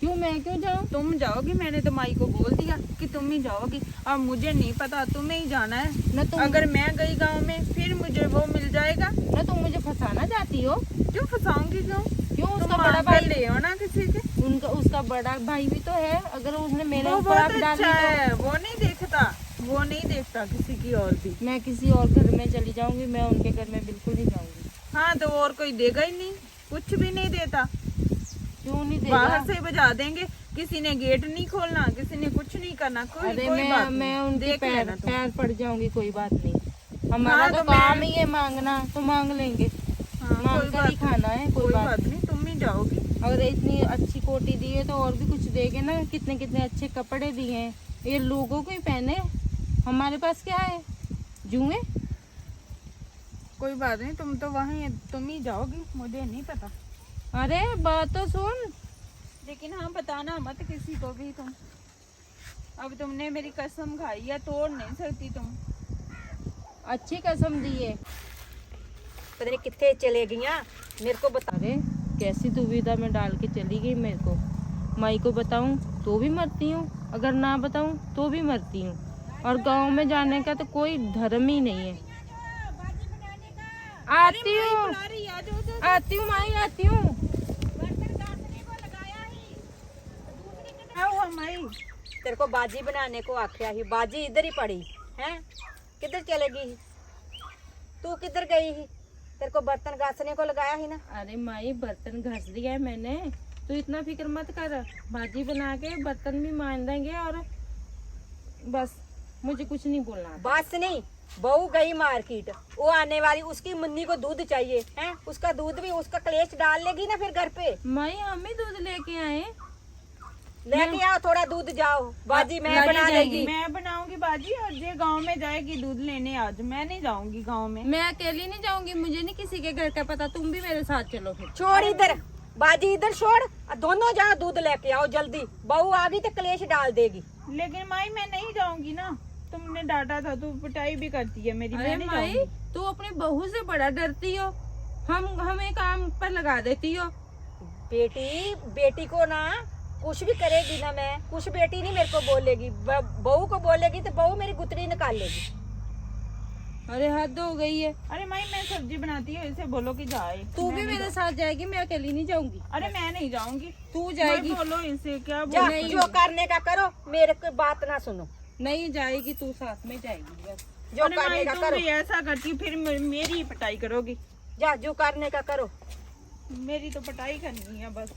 क्यों, मैं क्यों जाऊँ? तुम जाओगी, मैंने तो माई को बोल दिया कि तुम ही जाओगी। अब मुझे नहीं पता, तुम्हें ही जाना है। न तुम, अगर मैं गई गांव में फिर मुझे वो मिल जाएगा। न तुम मुझे फंसाना चाहती हो। क्यों फंसाऊंगी? क्यों? क्यों, तुम उसका बड़ा मांग कर भाई, ले हो ना किसी के। उसका बड़ा भाई भी तो है। अगर उसने मेरे वो ऊपर बहुत आँख डाली अच्छा तो है, वो नहीं देखता, वो नहीं देखता किसी की और भी। मैं किसी और घर में चली जाऊंगी, मैं उनके घर में बिल्कुल नहीं जाऊंगी। हाँ, तो और कोई देगा ही नहीं, कुछ भी नहीं देता। क्यों नहीं बाहर देगा? से बजा देंगे, किसी ने गेट नहीं खोलना, किसी ने कुछ नहीं करना। कोई अरे कोई बात मैं नहीं, उनके देख पैर लेना तुम। पैर पड़ जाऊंगी, कोई बात नहीं। हमारा हाँ, तो तो काम मैं- ही है मांगना, तो मांग लेंगे। हाँ, मांग कोई कर ही बात खाना है, कोई बात नहीं, तुम ही जाओगी। अगर इतनी अच्छी कोटी दी है तो और भी कुछ देगे ना। कितने कितने अच्छे कपड़े दिए हैं, ये लोगों को ही पहने। हमारे पास क्या है, जुए? कोई बात नहीं, तुम तो वहीं, तुम ही जाओगी, मुझे नहीं पता। अरे बात तो सुन। लेकिन हाँ, बताना मत किसी को भी तुम। अब तुमने मेरी कसम खाई है, तोड़ नहीं सकती तुम। अच्छी कसम दी है। पता नहीं कितने चले गईया, मेरे को बता। अरे कैसी दुविधा में डाल के चली गई मेरे को। माई को बताऊं तो भी मरती हूँ, अगर ना बताऊं तो भी मरती हूँ। और गांव में जाने का तो कोई धर्म ही नहीं है। आती हूँ, आती हूँ माई, आती हूँ। तेरे को बाजी बनाने को आख्या ही, बाजी इधर ही पड़ी है। किधर चलेगी? तू किधर गई ही? तेरे को बर्तन घासने को लगाया ही ना। अरे माई, बर्तन घस दिया है मैंने, तो इतना फिक्र मत कर। भाजी बना के बर्तन भी मान देंगे और बस, मुझे कुछ नहीं बोलना। बस नहीं, बहू गई मार्केट, वो आने वाली, उसकी मुन्नी को दूध चाहिए है। उसका दूध भी उसका कलेश डाल लेगी ना फिर घर पे। माई हम ही दूध लेके आए। लेके आओ थोड़ा दूध, जाओ बाजी मैं लाने बना जाएगी। देगी। मैं बनाऊंगी बाजी और ये गांव में जाएगी दूध लेने आज। मैं नहीं जाऊंगी गांव में। मैं अकेली नहीं जाऊंगी, मुझे नहीं किसी के घर का पता, तुम भी मेरे साथ चलो फिर। छोड़ इधर, बाजी इधर छोड़, और दोनों जाओ दूध लेके आओ जल्दी। बहू आ गई तो कलेश डाल देगी। लेकिन माई मैं नहीं जाऊंगी ना, तुमने डांटा था, तू पिटाई भी करती है मेरी। अरे मैं नहीं माई, जाऊंगी। तू अपनी बहू से बड़ा डरती हो, हमें काम पर लगा देती हो। बेटी को ना कुछ भी करेगी ना, मैं कुछ बेटी नहीं मेरे को बोलेगी, बहू को बोलेगी तो बहू मेरी गुतरी निकाल लेगी। अरे हद हो गई है। अरे माई मैं सब्जी बनाती हूँ, इसे बोलो कि जाए। तू भी मेरे साथ जाएगी, मैं अकेली नहीं जाऊंगी। अरे मैं नहीं जाऊंगी। तू जाएगी। बोलो इसे क्या जा, बोलो। जो करने का करो, मेरे को बात ना सुनो। नहीं जाएगी, तू साथ में जाएगी बस। जो अरे करने माई का तुम करो, भी ऐसा करती फिर मेरी ही पिटाई करोगी। जा जो करने का करो। मेरी तो पिटाई करनी है बस।